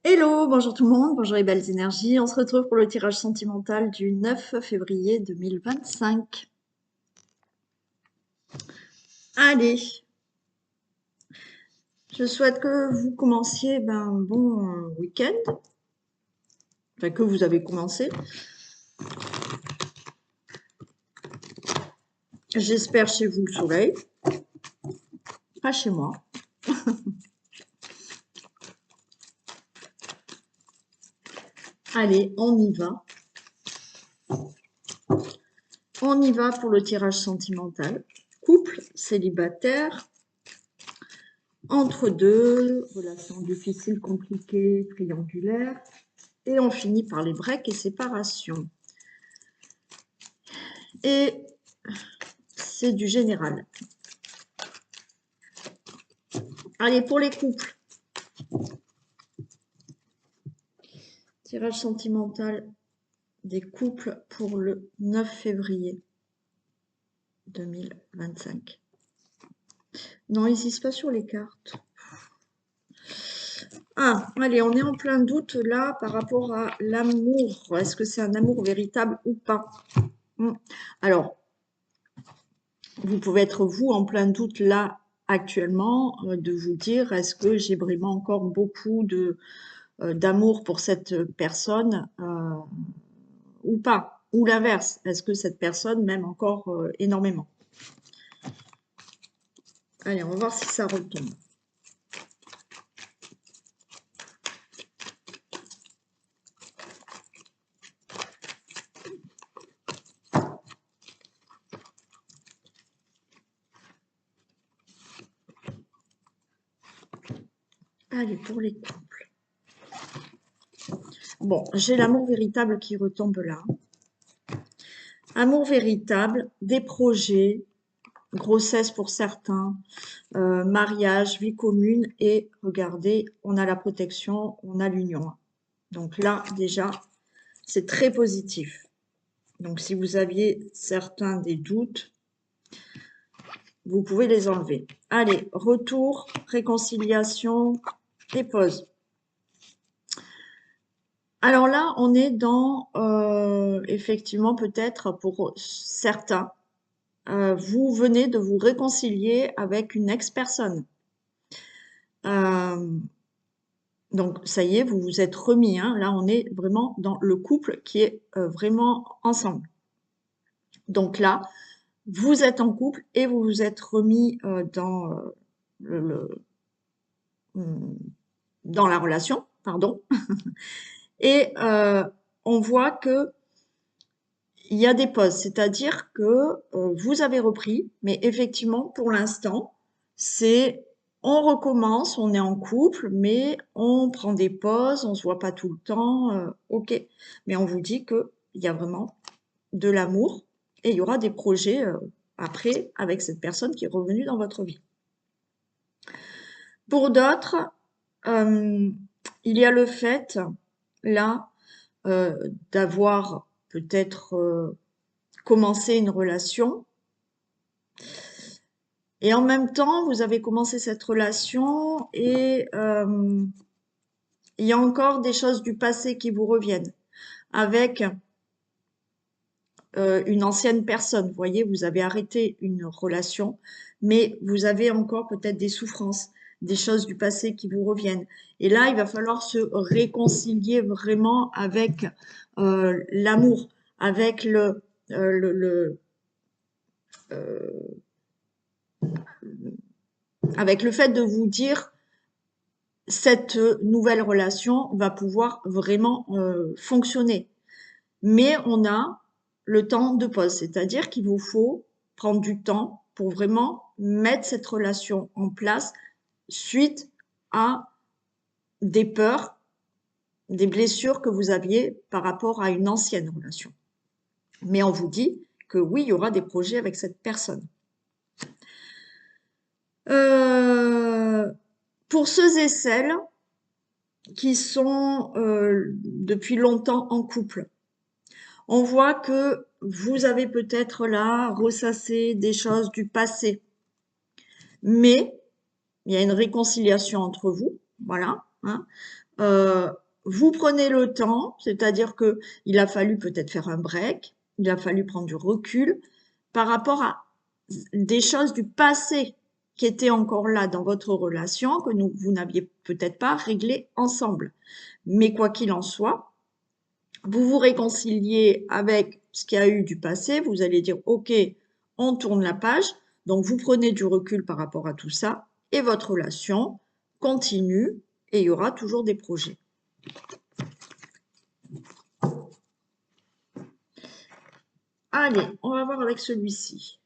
Hello, bonjour tout le monde, bonjour les belles énergies. On se retrouve pour le tirage sentimental du 9 février 2025. Allez, je souhaite que vous commenciez un bon week-end, enfin que vous avez commencé. J'espère chez vous le soleil, pas chez moi. Allez, on y va. On y va pour le tirage sentimental. Couple, célibataire, entre deux, relations difficiles, compliquées, triangulaires. Et on finit par les breaks et séparations. Et c'est du général. Allez, pour les couples. Tirage sentimental des couples pour le 9 février 2025. Non, ils n'hésitent pas sur les cartes. Ah, allez, on est en plein doute là par rapport à l'amour. Est-ce que c'est un amour véritable ou pas? Alors, vous pouvez être vous en plein doute là actuellement de vous dire est-ce que j'ai vraiment encore beaucoup d'amour pour cette personne ou pas? Ou l'inverse, est-ce que cette personne m'aime encore énormément? Allez, on va voir si ça retombe. Allez, pour les couples. Bon, j'ai l'amour véritable qui retombe là. Amour véritable, des projets, grossesse pour certains, mariage, vie commune et regardez, on a la protection, on a l'union. Donc là, déjà, c'est très positif. Donc si vous aviez certains des doutes, vous pouvez les enlever. Allez, retour, réconciliation et pause. Alors là, on est dans, effectivement, peut-être pour certains, vous venez de vous réconcilier avec une ex-personne. Donc, ça y est, vous vous êtes remis. Hein. Là, on est vraiment dans le couple qui est vraiment ensemble. Donc là, vous êtes en couple et vous vous êtes remis le, dans la relation, pardon. Et on voit que il y a des pauses, c'est-à-dire que vous avez repris, mais effectivement, pour l'instant, c'est on recommence, on est en couple, mais on prend des pauses, on se voit pas tout le temps, ok. Mais on vous dit que il y a vraiment de l'amour et il y aura des projets après avec cette personne qui est revenue dans votre vie. Pour d'autres, il y a le fait là d'avoir peut-être commencé une relation et en même temps, vous avez commencé cette relation et il y a encore des choses du passé qui vous reviennent avec une ancienne personne. Vous voyez, vous avez arrêté une relation, mais vous avez encore peut-être des souffrances, des choses du passé qui vous reviennent. Et là, il va falloir se réconcilier vraiment avec l'amour, avec avec le fait de vous dire cette nouvelle relation va pouvoir vraiment fonctionner. Mais on a le temps de pause, c'est-à-dire qu'il vous faut prendre du temps pour vraiment mettre cette relation en place suite à des peurs, des blessures que vous aviez par rapport à une ancienne relation. Mais on vous dit que oui, il y aura des projets avec cette personne. Pour ceux et celles qui sont depuis longtemps en couple, on voit que vous avez peut-être là ressassé des choses du passé, mais il y a une réconciliation entre vous, voilà. Hein. Vous prenez le temps, c'est-à-dire que il a fallu peut-être faire un break, il a fallu prendre du recul par rapport à des choses du passé qui étaient encore là dans votre relation, que vous n'aviez peut-être pas réglées ensemble. Mais quoi qu'il en soit, vous vous réconciliez avec ce qu'il y a eu du passé, vous allez dire, OK, on tourne la page, donc vous prenez du recul par rapport à tout ça, et votre relation continue, et il y aura toujours des projets. Allez, on va voir avec celui-ci.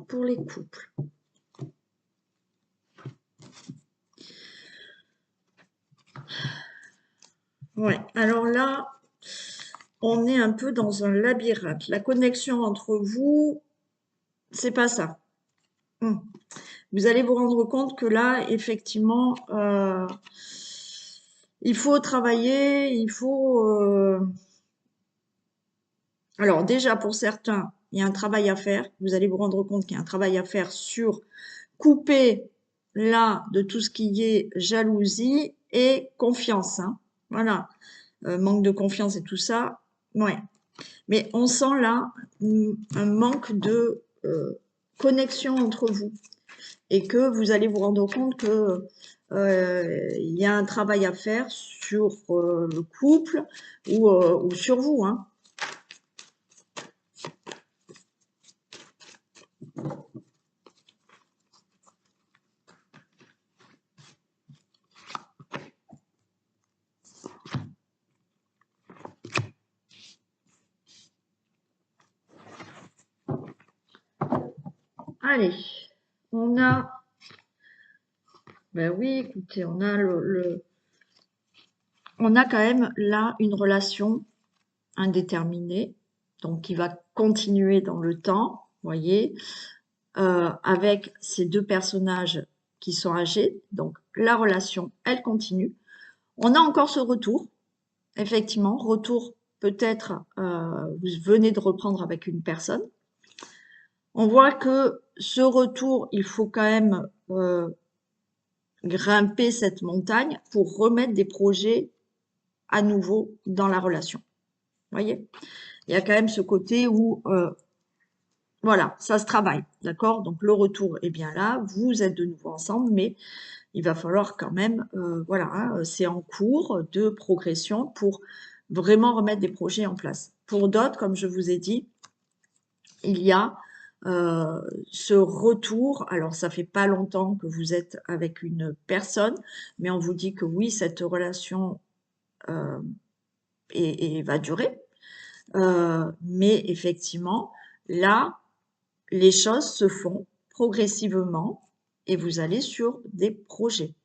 Pour les couples. Ouais, alors là, on est un peu dans un labyrinthe. La connexion entre vous, c'est pas ça. Vous allez vous rendre compte que là, effectivement, il faut travailler, il faut... Alors déjà, pour certains, il y a un travail à faire. Vous allez vous rendre compte qu'il y a un travail à faire sur couper là de tout ce qui est jalousie et confiance. Hein. Voilà. Manque de confiance et tout ça. Ouais. Mais on sent là un manque de connexion entre vous et que vous allez vous rendre compte que il y a un travail à faire sur le couple ou sur vous. Hein. Allez, on a... Ben oui, écoutez, on a on a quand même là une relation indéterminée, donc qui va continuer dans le temps, voyez, avec ces deux personnages qui sont âgés, donc la relation, elle continue. On a encore ce retour, effectivement, retour peut-être, vous venez de reprendre avec une personne. On voit que ce retour, il faut quand même grimper cette montagne pour remettre des projets à nouveau dans la relation. Vous voyez? Il y a quand même ce côté où, voilà, ça se travaille, d'accord? Donc le retour est bien là, vous êtes de nouveau ensemble, mais il va falloir quand même, voilà, hein, c'est en cours de progression pour vraiment remettre des projets en place. Pour d'autres, comme je vous ai dit, il y a ce retour. Alors, ça fait pas longtemps que vous êtes avec une personne, mais on vous dit que oui, cette relation et va durer. Mais effectivement, là, les choses se font progressivement et vous allez sur des projets.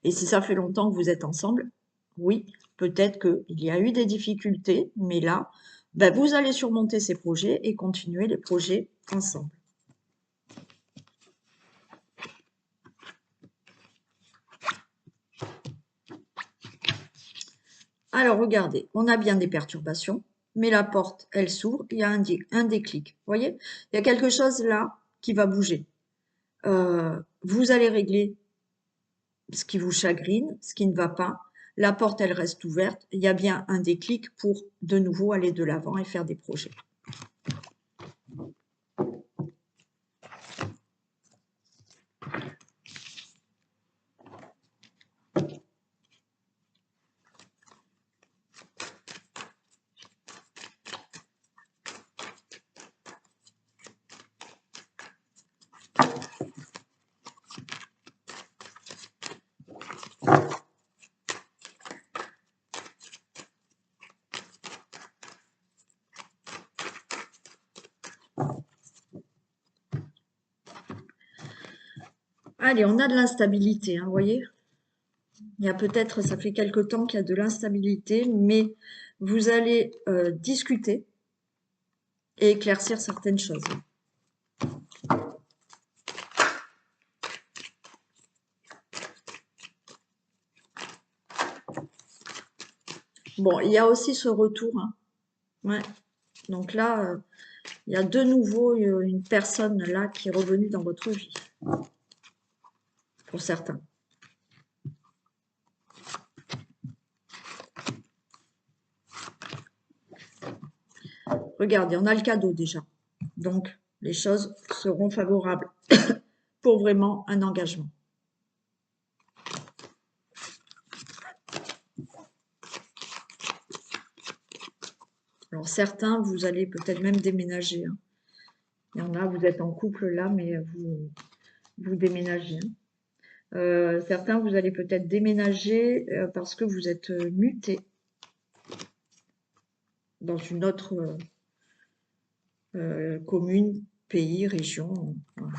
Et si ça fait longtemps que vous êtes ensemble, oui, peut-être qu'il y a eu des difficultés, mais là, ben, vous allez surmonter ces projets et continuer les projets ensemble. Alors, regardez, on a bien des perturbations, mais la porte, elle s'ouvre, il y a un déclic. Vous voyez? Il y a quelque chose là qui va bouger. Vous allez régler ce qui vous chagrine, ce qui ne va pas. La porte, elle reste ouverte. Il y a bien un déclic pour de nouveau aller de l'avant et faire des projets. Allez, on a de l'instabilité, hein, vous voyez? Il y a peut-être, ça fait quelque temps qu'il y a de l'instabilité, mais vous allez discuter et éclaircir certaines choses. Bon, il y a aussi ce retour, hein. Ouais. Donc là, il y a de nouveau une personne là qui est revenue dans votre vie, pour certains. Regardez, on a le cadeau déjà. Donc, les choses seront favorables pour vraiment un engagement. Alors, certains, vous allez peut-être même déménager, hein. Il y en a, vous êtes en couple là, mais vous déménagez, hein. Certains, vous allez peut-être déménager parce que vous êtes muté dans une autre commune, pays, région. Voilà.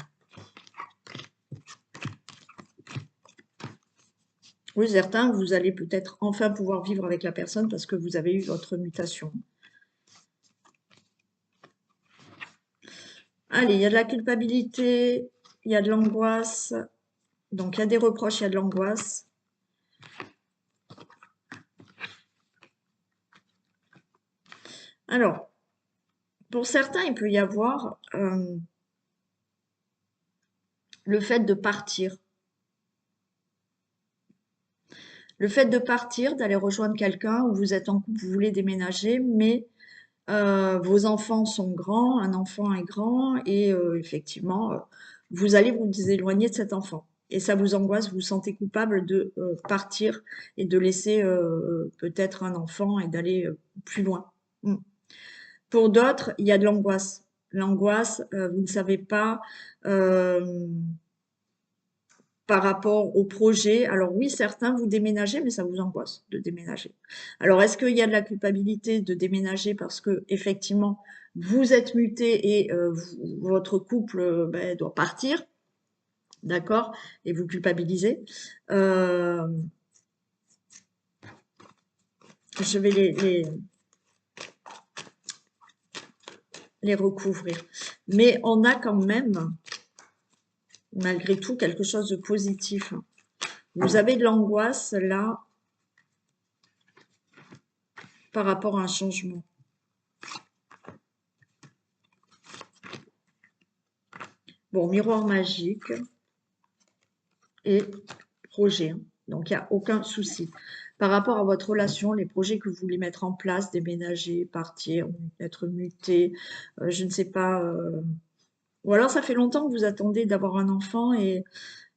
Oui, certains, vous allez peut-être enfin pouvoir vivre avec la personne parce que vous avez eu votre mutation. Allez, il y a de la culpabilité, il y a de l'angoisse. Donc, il y a des reproches, il y a de l'angoisse. Alors, pour certains, il peut y avoir le fait de partir. Le fait de partir, d'aller rejoindre quelqu'un où vous êtes en couple, vous voulez déménager, mais vos enfants sont grands, un enfant est grand, et effectivement, vous allez vous éloigner de cet enfant. Et ça vous angoisse, vous vous sentez coupable de partir et de laisser peut-être un enfant et d'aller plus loin. Mm. Pour d'autres, il y a de l'angoisse. L'angoisse, vous ne savez pas par rapport au projet. Alors oui, certains vous déménagez, mais ça vous angoisse de déménager. Alors est-ce qu'il y a de la culpabilité de déménager parce que effectivement vous êtes muté et votre couple ben, doit partir, d'accord, et vous culpabilisez. Je vais les recouvrir. Mais on a quand même, malgré tout, quelque chose de positif. Vous avez de l'angoisse là par rapport à un changement. Bon, miroir magique et projet. Donc, il n'y a aucun souci. Par rapport à votre relation, les projets que vous voulez mettre en place, déménager, partir, être muté, je ne sais pas. Ou alors, ça fait longtemps que vous attendez d'avoir un enfant et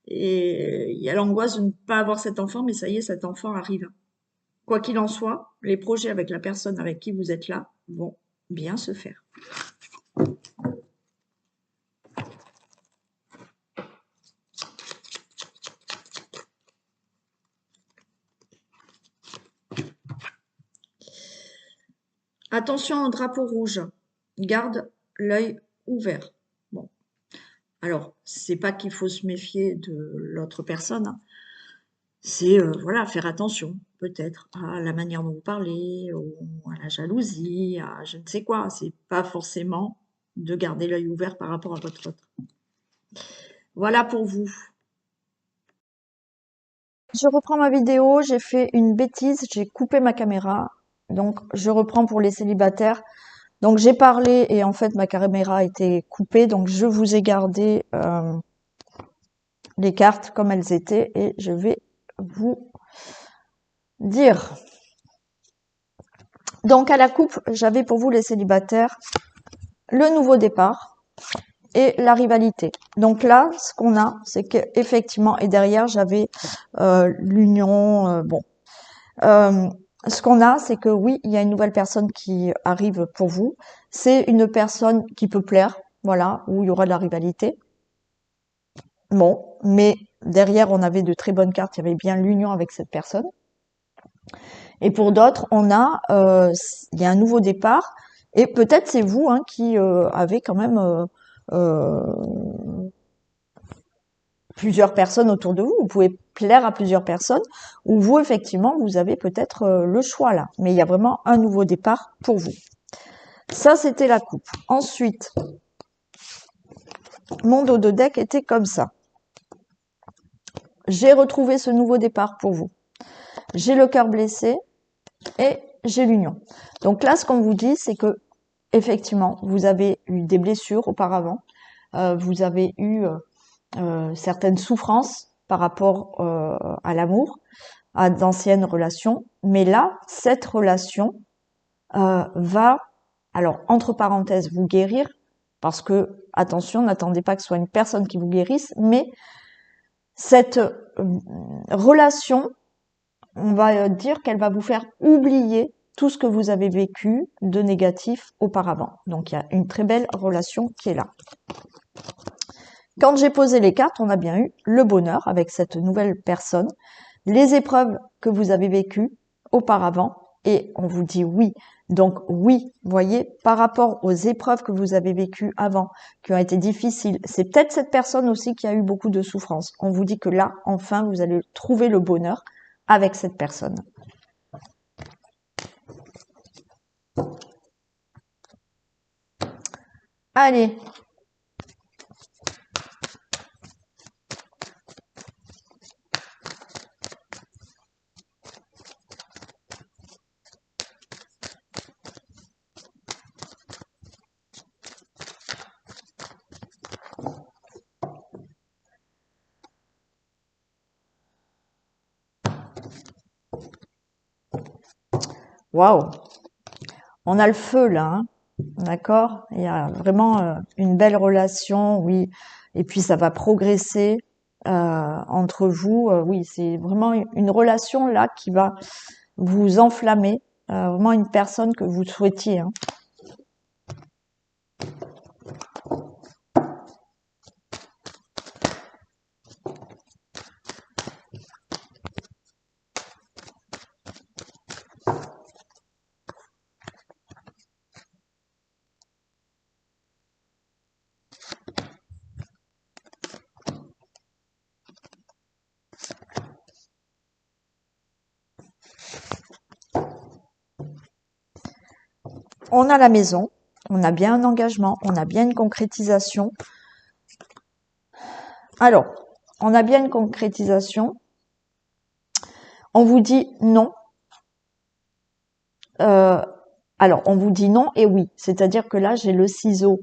il y a l'angoisse de ne pas avoir cet enfant, mais ça y est, cet enfant arrive. Quoi qu'il en soit, les projets avec la personne avec qui vous êtes là vont bien se faire. Attention au drapeau rouge. Garde l'œil ouvert. Bon. Alors, c'est pas qu'il faut se méfier de l'autre personne, hein. C'est voilà, faire attention, peut-être, à la manière dont vous parlez, à la jalousie, à je ne sais quoi. C'est pas forcément de garder l'œil ouvert par rapport à votre autre. Voilà pour vous. Je reprends ma vidéo, j'ai fait une bêtise, j'ai coupé ma caméra. Donc, je reprends pour les célibataires. Donc, j'ai parlé et en fait, ma caméra a été coupée. Donc, je vous ai gardé les cartes comme elles étaient et je vais vous dire. Donc, à la coupe, j'avais pour vous les célibataires le nouveau départ et la rivalité. Donc là, ce qu'on a, c'est que effectivement, et derrière, j'avais l'union. Bon. Ce qu'on a, c'est que oui, il y a une nouvelle personne qui arrive pour vous. C'est une personne qui peut plaire, voilà, où il y aura de la rivalité. Bon, mais derrière, on avait de très bonnes cartes, il y avait bien l'union avec cette personne. Et pour d'autres, on a, il y a un nouveau départ, et peut-être c'est vous hein, qui avez quand même plusieurs personnes autour de vous. Vous pouvez plaire à plusieurs personnes, ou vous, effectivement, vous avez peut-être le choix là. Mais il y a vraiment un nouveau départ pour vous. Ça, c'était la coupe. Ensuite, mon dos de deck était comme ça. J'ai retrouvé ce nouveau départ pour vous. J'ai le cœur blessé et j'ai l'union. Donc là, ce qu'on vous dit, c'est que effectivement, vous avez eu des blessures auparavant, vous avez eu certaines souffrances par rapport à l'amour, à d'anciennes relations, mais là, cette relation va, alors entre parenthèses, vous guérir, parce que, attention, n'attendez pas que ce soit une personne qui vous guérisse, mais cette relation, on va dire qu'elle va vous faire oublier tout ce que vous avez vécu de négatif auparavant. Donc il y a une très belle relation qui est là. Quand j'ai posé les cartes, on a bien eu le bonheur avec cette nouvelle personne, les épreuves que vous avez vécues auparavant, et on vous dit oui. Donc oui, voyez, par rapport aux épreuves que vous avez vécues avant, qui ont été difficiles, c'est peut-être cette personne aussi qui a eu beaucoup de souffrance. On vous dit que là, enfin, vous allez trouver le bonheur avec cette personne. Allez. Waouh. On a le feu là, hein. D'accord? Il y a vraiment une belle relation, oui. Et puis ça va progresser entre vous. Oui, c'est vraiment une relation là qui va vous enflammer. Vraiment une personne que vous souhaitiez, hein. On a la maison, on a bien un engagement, on a bien une concrétisation. Alors, on a bien une concrétisation. On vous dit non. Alors, on vous dit non et oui. C'est-à-dire que là, j'ai le ciseau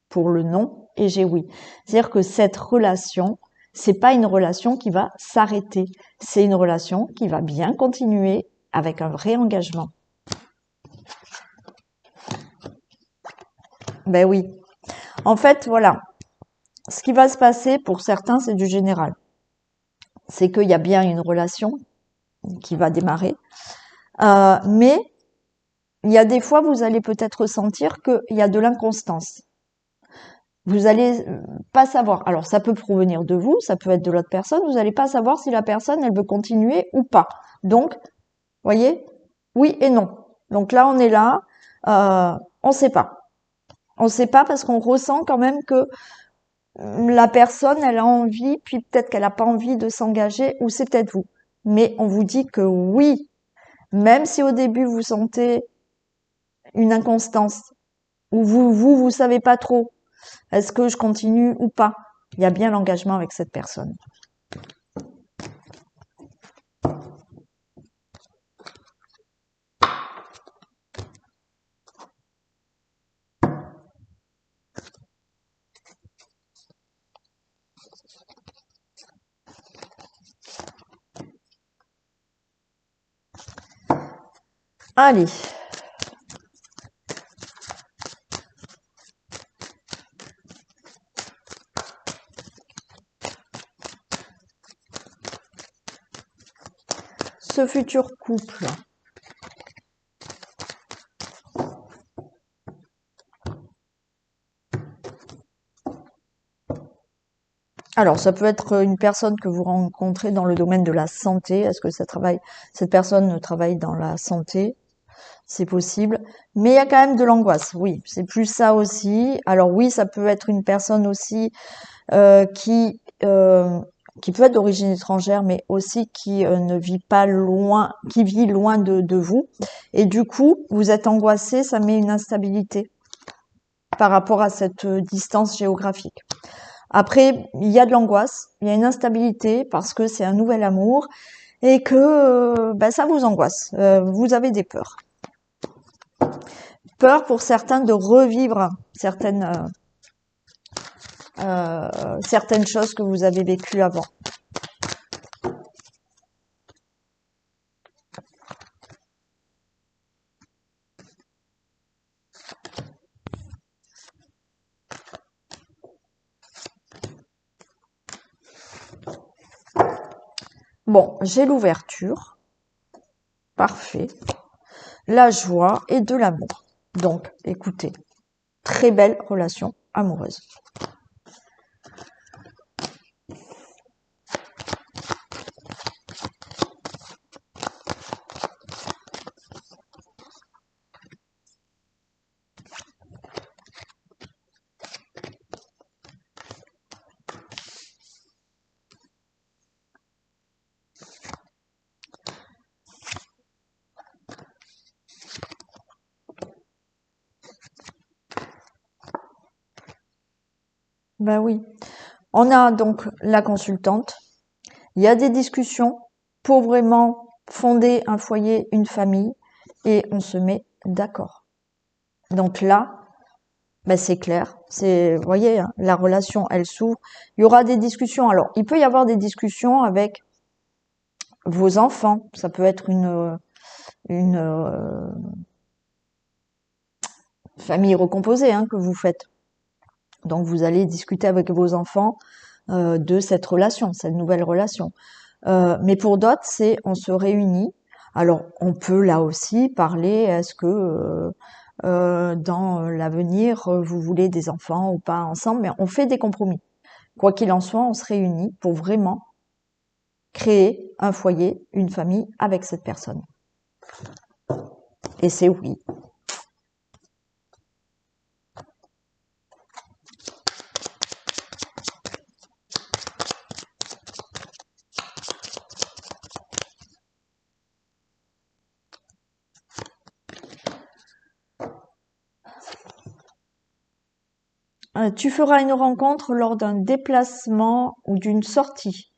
pour le non et j'ai oui. C'est-à-dire que cette relation, c'est pas une relation qui va s'arrêter. C'est une relation qui va bien continuer avec un vrai engagement. Ben oui. En fait, voilà. Ce qui va se passer pour certains, c'est du général. C'est qu'il y a bien une relation qui va démarrer. Mais il y a des fois, vous allez peut-être ressentir qu'il y a de l'inconstance. Vous allez pas savoir. Alors, ça peut provenir de vous, ça peut être de l'autre personne. Vous n'allez pas savoir si la personne, elle veut continuer ou pas. Donc, voyez, oui et non. Donc là, on est là, on sait pas. On sait pas parce qu'on ressent quand même que la personne, elle a envie, puis peut-être qu'elle n'a pas envie de s'engager, ou c'est peut-être vous. Mais on vous dit que oui, même si au début vous sentez une inconstance, ou vous savez pas trop, est-ce que je continue ou pas? Il y a bien l'engagement avec cette personne. Allez. Ce futur couple. Alors, ça peut être une personne que vous rencontrez dans le domaine de la santé. Est-ce que cette personne travaille dans la santé? C'est possible. Mais il y a quand même de l'angoisse. Oui, c'est plus ça aussi. Alors oui, ça peut être une personne aussi qui peut être d'origine étrangère, mais aussi qui ne vit pas loin, qui vit loin de vous. Et du coup, vous êtes angoissé, ça met une instabilité par rapport à cette distance géographique. Après, il y a de l'angoisse, il y a une instabilité parce que c'est un nouvel amour et que ça vous angoisse. Vous avez des peurs. Peur pour certains de revivre certaines choses que vous avez vécues avant. Bon, j'ai l'ouverture. Parfait. La joie et de l'amour. Donc, écoutez, très belle relation amoureuse. Ben oui. On a donc la consultante. Il y a des discussions pour vraiment fonder un foyer, une famille, et on se met d'accord. Donc là, ben c'est clair. Vous voyez, hein, la relation, elle s'ouvre. Il y aura des discussions. Alors, il peut y avoir des discussions avec vos enfants. Ça peut être une famille recomposée hein, que vous faites. Donc, vous allez discuter avec vos enfants de cette relation, cette nouvelle relation. Mais pour d'autres, c'est on se réunit. Alors, on peut là aussi parler, est-ce que dans l'avenir, vous voulez des enfants ou pas ensemble, mais on fait des compromis. Quoi qu'il en soit, on se réunit pour vraiment créer un foyer, une famille avec cette personne. Et c'est oui. Tu feras une rencontre lors d'un déplacement ou d'une sortie.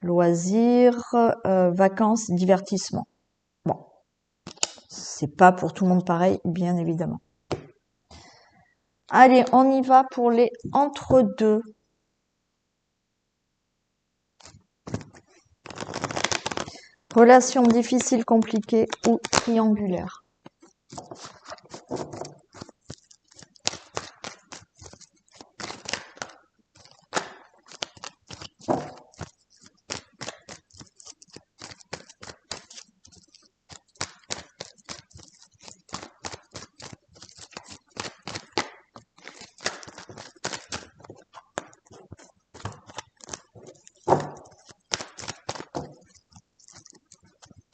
Loisirs, vacances, divertissement. Bon, c'est pas pour tout le monde pareil, bien évidemment. Allez, on y va pour les entre-deux. Relation difficile, compliquée ou triangulaire.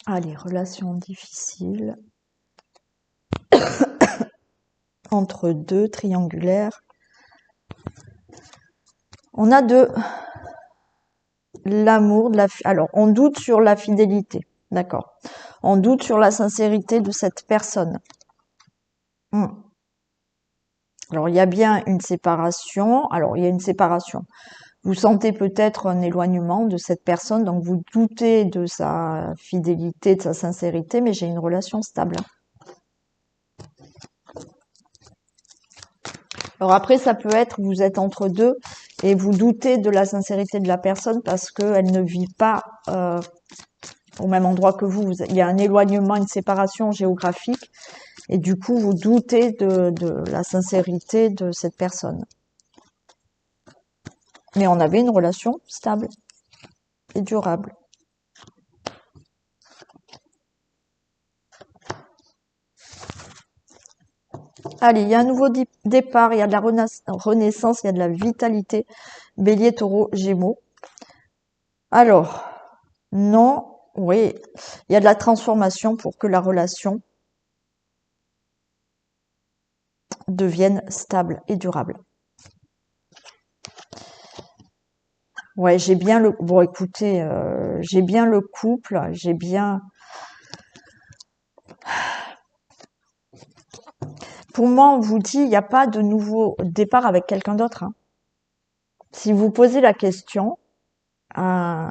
Allez, relation difficile. Entre deux, triangulaire. On a de l'amour, alors on doute sur la fidélité, d'accord. On doute sur la sincérité de cette personne. Alors il y a bien une séparation. Alors il y a une séparation. Vous sentez peut-être un éloignement de cette personne, donc vous doutez de sa fidélité, de sa sincérité, mais j'ai une relation stable. Alors après, ça peut être, vous êtes entre deux et vous doutez de la sincérité de la personne parce qu'elle ne vit pas au même endroit que vous. Il y a un éloignement, une séparation géographique et du coup, vous doutez de la sincérité de cette personne. Mais on avait une relation stable et durable. Allez, il y a un nouveau départ, il y a de la renaissance, il y a de la vitalité. Bélier, Taureau, Gémeaux. Alors, non, oui, il y a de la transformation pour que la relation devienne stable et durable. Ouais, j'ai bien le... Bon, écoutez, j'ai bien le couple, j'ai bien... Pour moi, on vous dit, il n'y a pas de nouveau départ avec quelqu'un d'autre. Hein. Si vous posez la question, il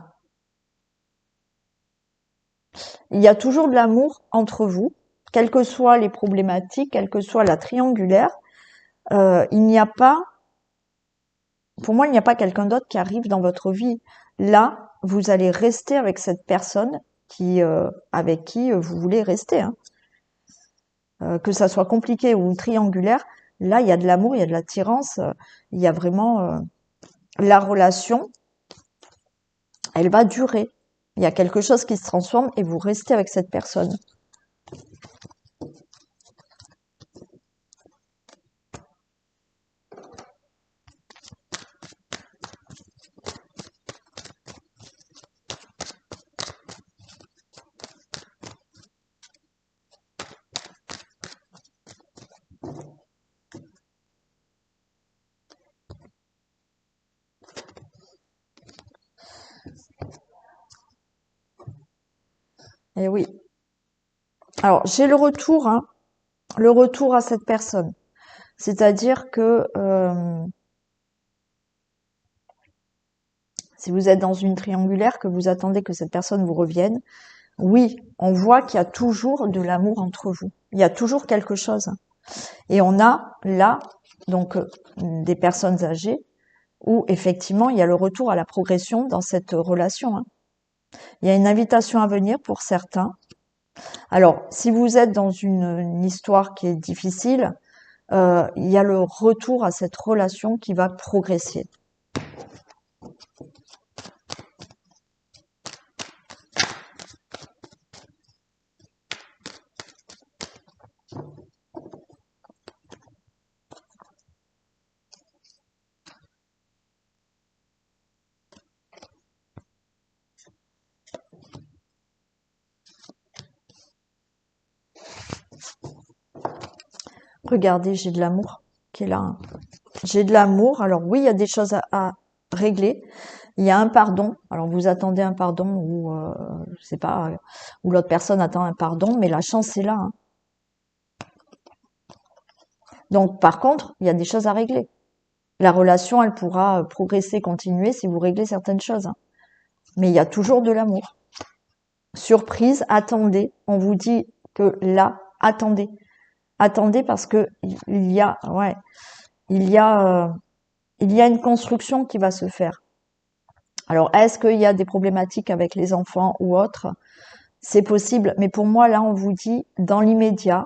y a toujours de l'amour entre vous quelles que soient les problématiques, quelle que soit la triangulaire, il n'y a pas, pour moi, il n'y a pas quelqu'un d'autre qui arrive dans votre vie. Là, vous allez rester avec cette personne avec qui vous voulez rester, hein. Que ça soit compliqué ou triangulaire, là, il y a de l'amour, il y a de l'attirance, il y a vraiment la relation, elle va durer. Il y a quelque chose qui se transforme et vous restez avec cette personne. Et oui. Alors, j'ai le retour, hein, le retour à cette personne. C'est-à-dire que si vous êtes dans une triangulaire, que vous attendez que cette personne vous revienne, oui, on voit qu'il y a toujours de l'amour entre vous. Il y a toujours quelque chose. Et on a là, donc, des personnes âgées où effectivement il y a le retour à la progression dans cette relation, hein. Il y a une invitation à venir pour certains. Alors, si vous êtes dans une histoire qui est difficile, il y a le retour à cette relation qui va progresser. Regardez, j'ai de l'amour qui est là, hein. J'ai de l'amour. Alors oui, il y a des choses à régler. Il y a un pardon. Alors vous attendez un pardon ou je sais pas, ou l'autre personne attend un pardon, mais la chance est là, hein. Donc par contre, il y a des choses à régler. La relation, elle pourra progresser, continuer si vous réglez certaines choses, hein. Mais il y a toujours de l'amour. Surprise, attendez. On vous dit que là, attendez. Attendez parce que il y a, ouais, il y a, il y a une construction qui va se faire. Alors, est-ce qu'il y a des problématiques avec les enfants ou autres? C'est possible, mais pour moi, là, on vous dit, dans l'immédiat,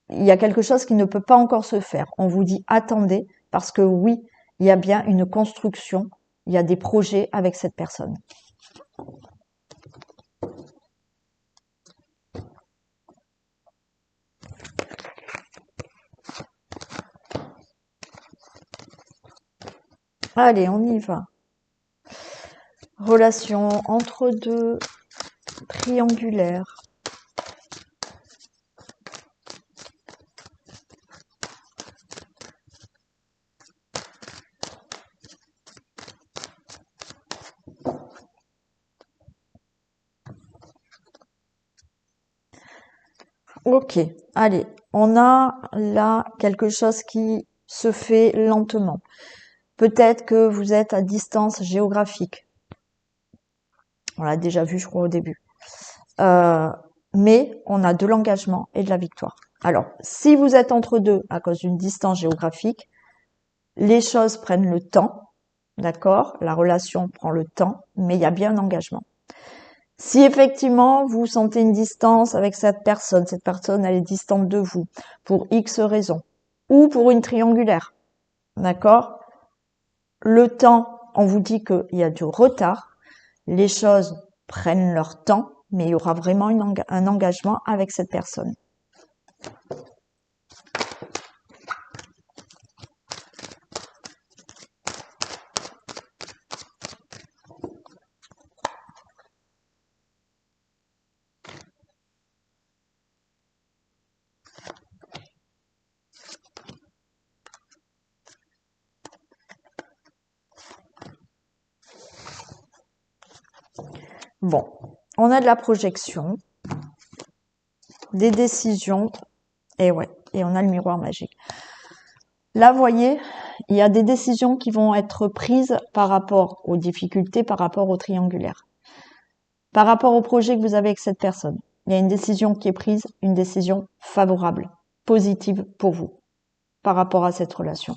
il y a quelque chose qui ne peut pas encore se faire. On vous dit, attendez, parce que oui, il y a bien une construction, il y a des projets avec cette personne. Allez, on y va. Relation entre deux, triangulaire. Ok, allez, on a là quelque chose qui se fait lentement. Peut-être que vous êtes à distance géographique. On l'a déjà vu, je crois, au début. Mais on a de l'engagement et de la victoire. Alors, si vous êtes entre deux à cause d'une distance géographique, les choses prennent le temps, d'accord? La relation prend le temps, mais il y a bien un engagement. Si effectivement vous sentez une distance avec cette personne elle est distante de vous pour X raisons, ou pour une triangulaire, d'accord? Le temps, on vous dit qu'il y a du retard, les choses prennent leur temps, mais il y aura vraiment un engagement avec cette personne. Bon, on a de la projection, des décisions, et ouais, et on a le miroir magique. Là, vous voyez, il y a des décisions qui vont être prises par rapport aux difficultés, par rapport au triangulaire, par rapport au projet que vous avez avec cette personne. il y a une décision qui est prise, une décision favorable, positive pour vous par rapport à cette relation.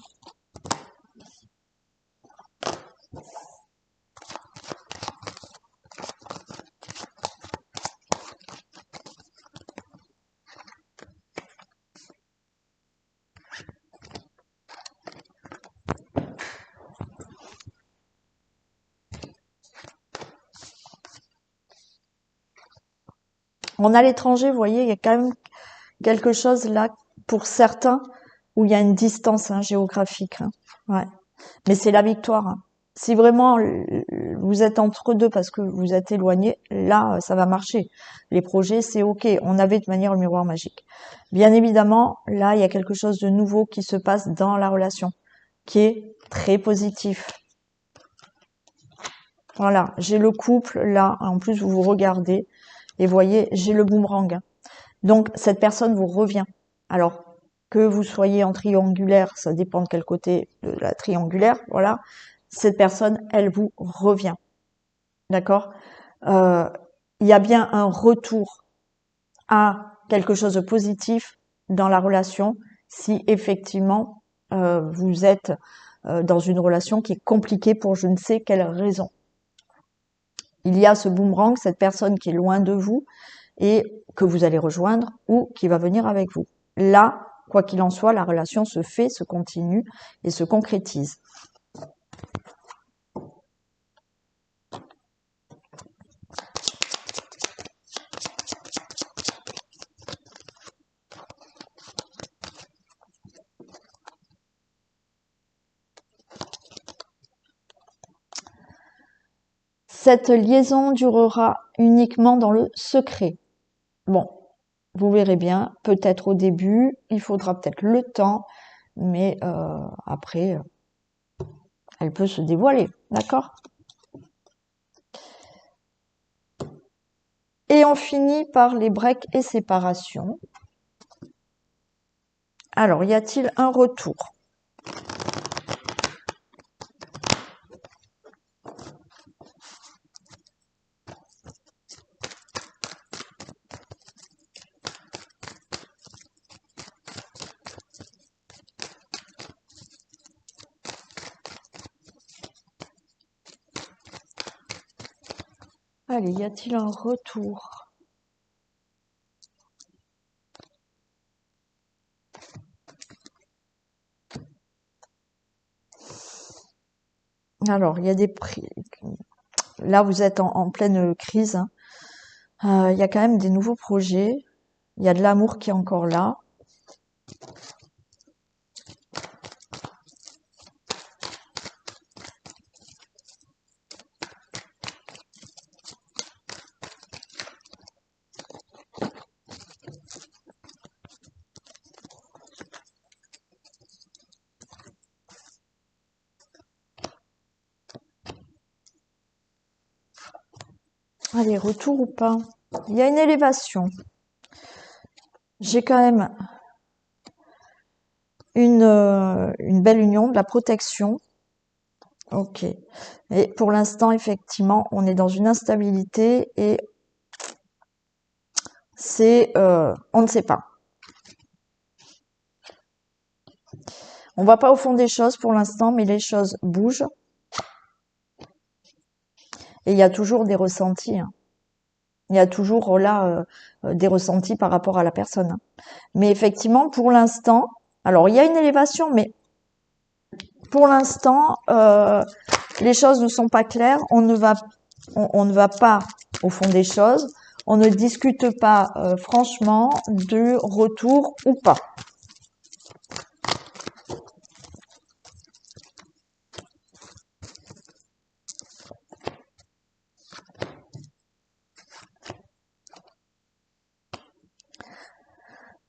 On a l'étranger, vous voyez, il y a quand même quelque chose là, pour certains, où il y a une distance géographique. Ouais. Mais c'est la victoire. Si vraiment vous êtes entre deux parce que vous êtes éloigné, là, ça va marcher. Les projets, c'est OK. On avait de manière le miroir magique. Bien évidemment, là, il y a quelque chose de nouveau qui se passe dans la relation, qui est très positif. Voilà, j'ai le couple là. En plus, vous vous regardez et voyez, j'ai le boomerang. Donc, cette personne vous revient. Alors, que vous soyez en triangulaire, ça dépend de quel côté de la triangulaire, voilà. Cette personne, elle vous revient. D'accord? Il y a bien un retour à quelque chose de positif dans la relation si effectivement vous êtes dans une relation qui est compliquée pour je ne sais quelle raison. Il y a ce boomerang, cette personne qui est loin de vous et que vous allez rejoindre ou qui va venir avec vous. Là, quoi qu'il en soit, la relation se fait, se continue et se concrétise. Cette liaison durera uniquement dans le secret. Bon, vous verrez bien, peut-être au début, il faudra peut-être le temps, mais après, elle peut se dévoiler, d'accord? Et on finit par les breaks et séparations. Alors, y a-t-il un retour? Allez, y a-t-il un retour? Alors, il y a des prix. Là, vous êtes en pleine crise. Il y a quand même des nouveaux projets. Il y a de l'amour qui est encore là. Allez, retour ou pas? Il y a une élévation. J'ai quand même une belle union, de la protection. Ok. Et pour l'instant, effectivement, on est dans une instabilité et on ne sait pas. On va pas au fond des choses pour l'instant, mais les choses bougent. Et il y a toujours des ressentis. Il y a toujours là des ressentis par rapport à la personne. Mais effectivement, pour l'instant, alors il y a une élévation, mais pour l'instant, les choses ne sont pas claires. On ne va pas au fond des choses. On ne discute pas franchement de retour ou pas.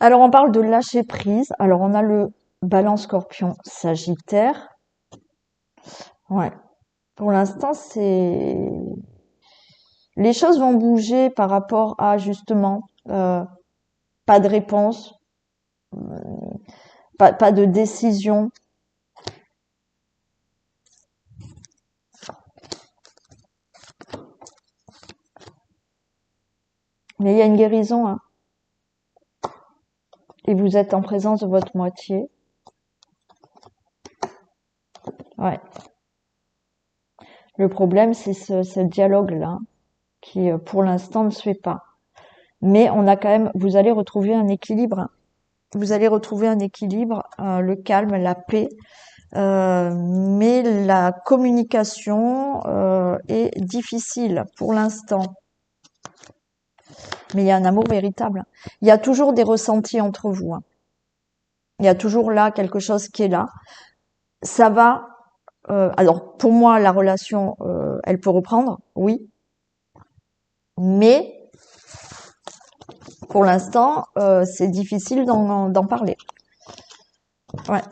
Alors, on parle de lâcher prise. Alors, on a le Balance Scorpion Sagittaire. Ouais. Pour l'instant, les choses vont bouger par rapport à justement pas de réponse, pas de décision. Mais il y a une guérison, hein. Et vous êtes en présence de votre moitié. Ouais. Le problème, c'est ce dialogue-là qui, pour l'instant, ne se fait pas. Mais on a quand même, vous allez retrouver un équilibre. Vous allez retrouver un équilibre, le calme, la paix. Mais la communication est difficile pour l'instant. Mais il y a un amour véritable. Il y a toujours des ressentis entre vous, hein. Il y a toujours là quelque chose qui est là. Ça va. Alors pour moi, la relation, elle peut reprendre, oui. Mais pour l'instant, c'est difficile d'en parler. Ouais.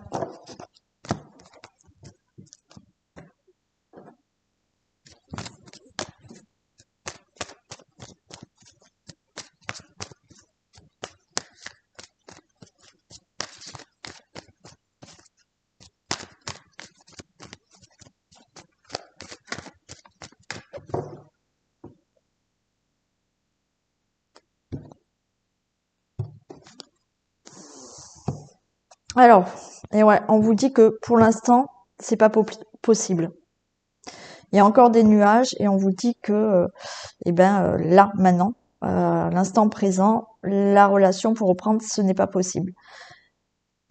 Alors, et ouais, on vous dit que pour l'instant, c'est pas possible. Il y a encore des nuages et on vous dit que, là, maintenant, l'instant présent, la relation pour reprendre, ce n'est pas possible.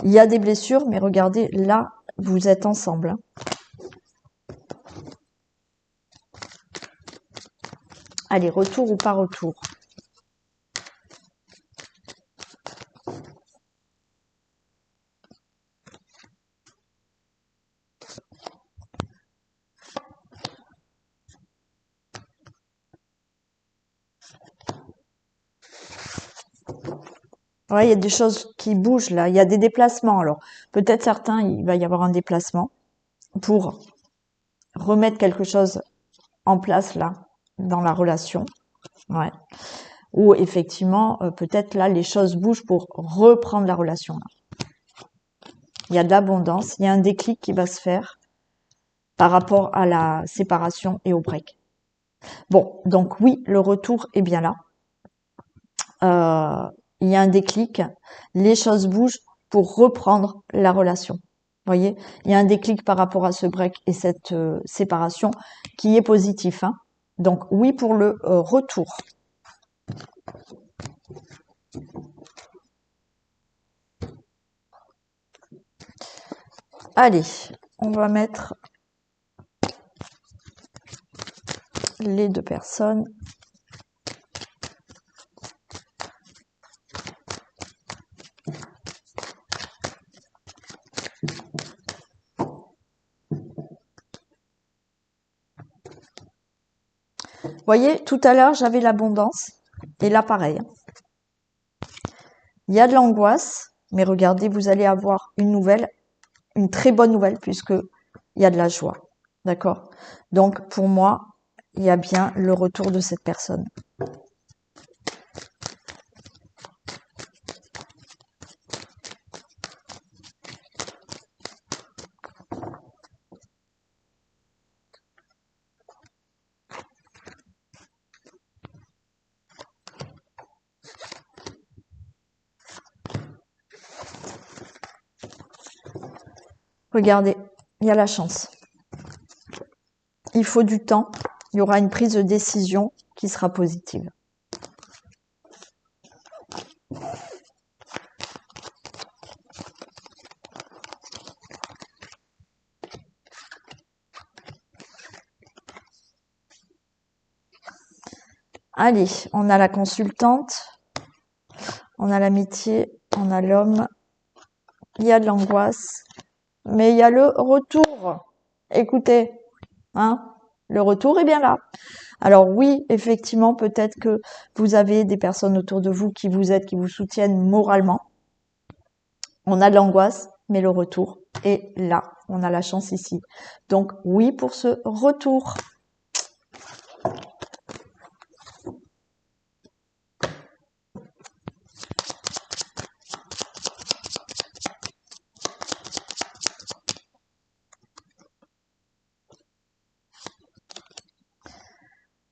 Il y a des blessures, mais regardez, là, vous êtes ensemble, hein. Allez, retour ou pas retour? Ouais, il y a des choses qui bougent là. Il y a des déplacements. Alors, peut-être certains, il va y avoir un déplacement pour remettre quelque chose en place là, dans la relation. Ouais. Ou effectivement, peut-être là, les choses bougent pour reprendre la relation là. Il y a de l'abondance, il y a un déclic qui va se faire par rapport à la séparation et au break. Bon, donc oui, le retour est bien là. Il y a un déclic, les choses bougent pour reprendre la relation. Vous voyez, il y a un déclic par rapport à ce break et cette séparation qui est positif, hein. Donc oui pour le retour. Allez, on va mettre les deux personnes. Vous voyez, tout à l'heure, j'avais l'abondance. Et là, pareil. Il y a de l'angoisse. Mais regardez, vous allez avoir une nouvelle, une très bonne nouvelle, puisque il y a de la joie. D'accord? Donc, pour moi, il y a bien le retour de cette personne. Regardez, il y a la chance. Il faut du temps. Il y aura une prise de décision qui sera positive. Allez, on a la consultante, on a l'amitié, on a l'homme, il y a de l'angoisse, mais il y a le retour. Écoutez, hein, le retour est bien là. Alors oui, effectivement, peut-être que vous avez des personnes autour de vous qui vous aident, qui vous soutiennent moralement. On a de l'angoisse, mais le retour est là. On a la chance ici. Donc oui pour ce retour.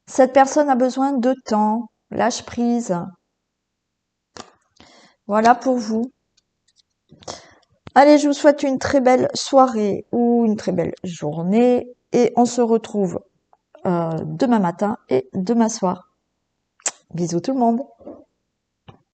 Cette personne a besoin de temps. lâche prise. Voilà pour vous. Allez, je vous souhaite une très belle soirée ou une très belle journée et on se retrouve demain matin et demain soir. Bisous tout le monde.